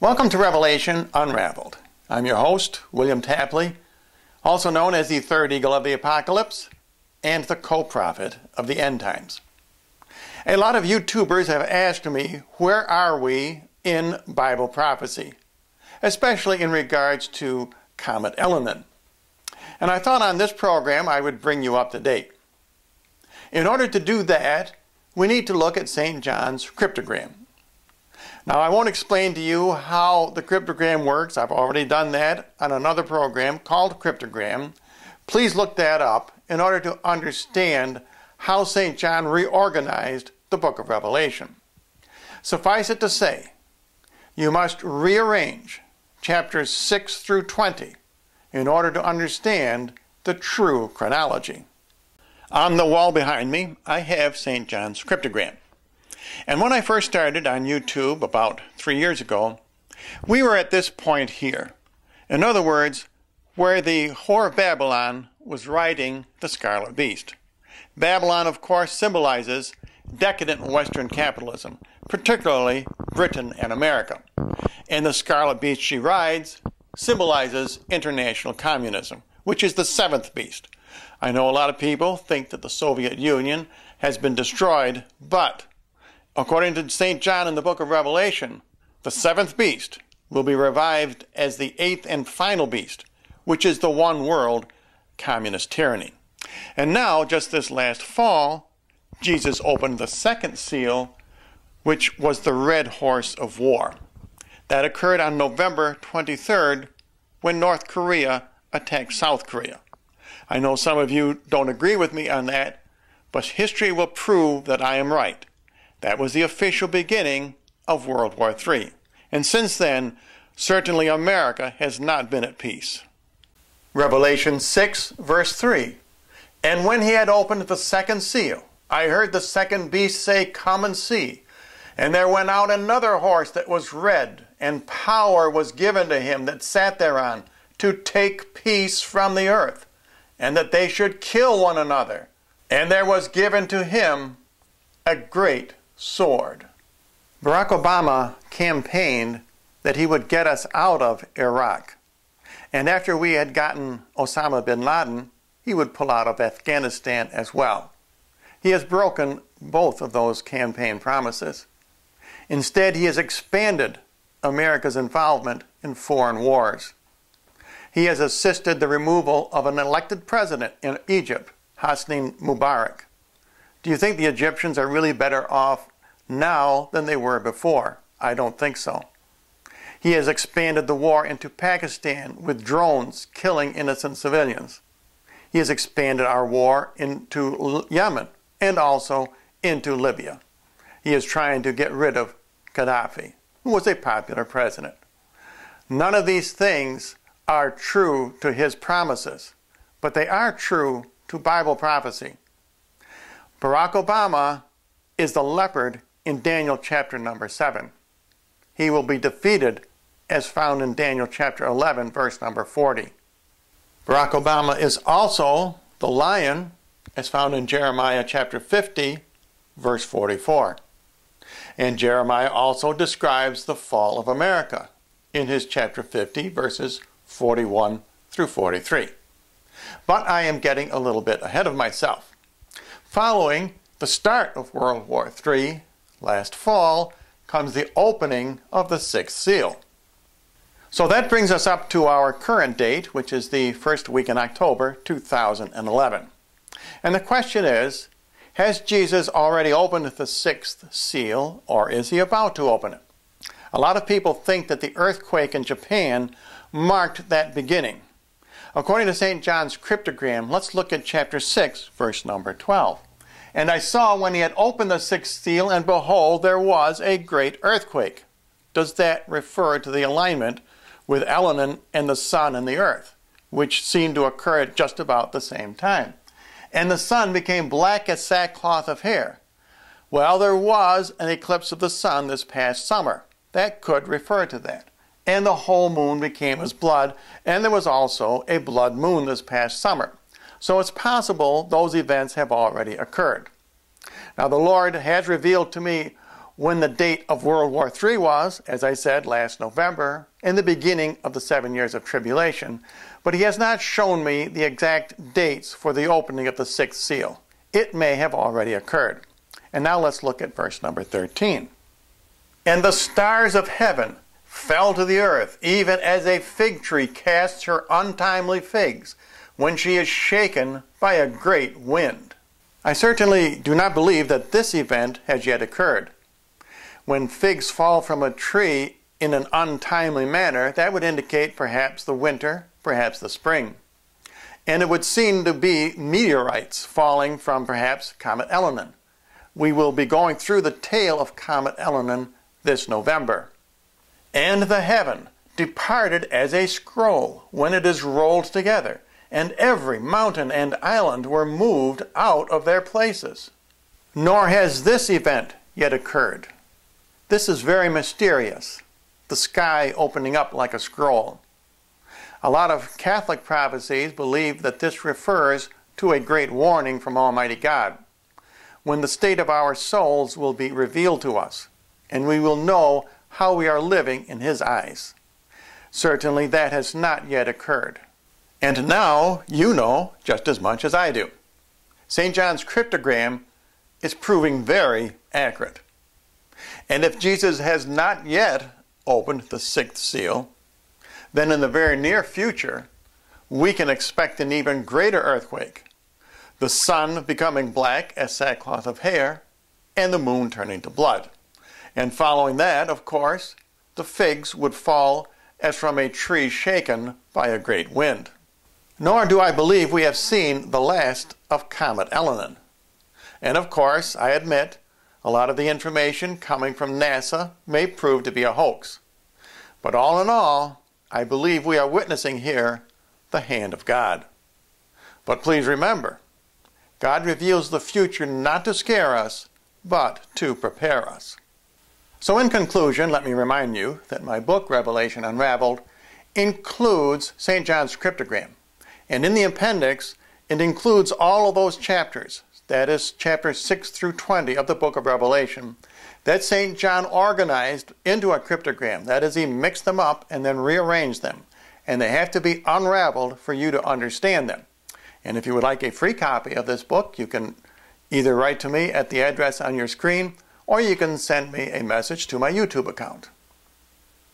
Welcome to Revelation Unraveled. I'm your host, William Tapley, also known as the third eagle of the apocalypse and the co-prophet of the end times. A lot of YouTubers have asked me, where are we in Bible prophecy, especially in regards to Comet Elenin. And I thought on this program I would bring you up to date. In order to do that, we need to look at St. John's cryptogram. Now, I won't explain to you how the cryptogram works. I've already done that on another program called Cryptogram. Please look that up in order to understand how St. John reorganized the book of Revelation. Suffice it to say, you must rearrange chapters 6 through 20 in order to understand the true chronology. On the wall behind me, I have St. John's cryptogram. And when I first started on YouTube about 3 years ago, we were at this point here. In other words, where the whore of Babylon was riding the scarlet beast. Babylon, of course, symbolizes decadent Western capitalism, particularly Britain and America. And the scarlet beast she rides symbolizes international communism, which is the seventh beast. I know a lot of people think that the Soviet Union has been destroyed, but according to St. John in the book of Revelation, the seventh beast will be revived as the eighth and final beast, which is the one world communist tyranny. And now, just this last fall, Jesus opened the second seal, which was the red horse of war. That occurred on November 23rd when North Korea attacked South Korea. I know some of you don't agree with me on that, but history will prove that I am right. That was the official beginning of World War III. And since then, certainly America has not been at peace. Revelation 6, verse 3. And when he had opened the second seal, I heard the second beast say, Come and see. And there went out another horse that was red, and power was given to him that sat thereon, to take peace from the earth, and that they should kill one another. And there was given to him a great sword. Barack Obama campaigned that he would get us out of Iraq. And after we had gotten Osama bin Laden, he would pull out of Afghanistan as well. He has broken both of those campaign promises. Instead, he has expanded America's involvement in foreign wars. He has assisted the removal of an elected president in Egypt, Hosni Mubarak. Do you think the Egyptians are really better off now than they were before? I don't think so. He has expanded the war into Pakistan with drones killing innocent civilians. He has expanded our war into Yemen and also into Libya. He is trying to get rid of Gaddafi, who was a popular president. None of these things are true to his promises, but they are true to Bible prophecy. Barack Obama is the leopard in Daniel chapter number 7. He will be defeated as found in Daniel chapter 11, verse number 40. Barack Obama is also the lion as found in Jeremiah chapter 50, verse 44. And Jeremiah also describes the fall of America in his chapter 50, verses 41 through 43. But I am getting a little bit ahead of myself. Following the start of World War III last fall comes the opening of the sixth seal. So that brings us up to our current date, which is the first week in October 2011. And the question is, has Jesus already opened the sixth seal, or is he about to open it? A lot of people think that the earthquake in Japan marked that beginning. According to St. John's cryptogram, let's look at chapter 6, verse number 12. And I saw when he had opened the sixth seal, and behold, there was a great earthquake. Does that refer to the alignment with Elenin and the sun and the earth, which seemed to occur at just about the same time? And the sun became black as sackcloth of hair. Well, there was an eclipse of the sun this past summer. That could refer to that. And the whole moon became as blood, and there was also a blood moon this past summer. So it's possible those events have already occurred. Now the Lord has revealed to me when the date of World War III was, as I said, last November, in the beginning of the 7 years of tribulation, but he has not shown me the exact dates for the opening of the sixth seal. It may have already occurred. And now let's look at verse number 13. And the stars of heaven fell to the earth, even as a fig tree casts her untimely figs when she is shaken by a great wind. I certainly do not believe that this event has yet occurred. When figs fall from a tree in an untimely manner, that would indicate perhaps the winter, perhaps the spring. And it would seem to be meteorites falling from perhaps Comet Elenin. We will be going through the tail of Comet Elenin this November. And the heaven departed as a scroll when it is rolled together, and every mountain and island were moved out of their places. Nor has this event yet occurred. This is very mysterious, the sky opening up like a scroll. A lot of Catholic prophecies believe that this refers to a great warning from Almighty God, when the state of our souls will be revealed to us, and we will know how we are living in His eyes. Certainly that has not yet occurred. And now you know just as much as I do. St. John's cryptogram is proving very accurate. And if Jesus has not yet opened the sixth seal, then in the very near future, we can expect an even greater earthquake, the sun becoming black as sackcloth of hair, and the moon turning to blood. And following that, of course, the figs would fall as from a tree shaken by a great wind. Nor do I believe we have seen the last of Comet Elenin. And of course, I admit, a lot of the information coming from NASA may prove to be a hoax. But all in all, I believe we are witnessing here the hand of God. But please remember, God reveals the future not to scare us, but to prepare us. So in conclusion, let me remind you that my book, Revelation Unraveled, includes St. John's cryptogram. And in the appendix, it includes all of those chapters, that is chapters 6 through 20 of the book of Revelation, that St. John organized into a cryptogram. That is, he mixed them up and then rearranged them. And they have to be unraveled for you to understand them. And if you would like a free copy of this book, you can either write to me at the address on your screen, or you can send me a message to my YouTube account.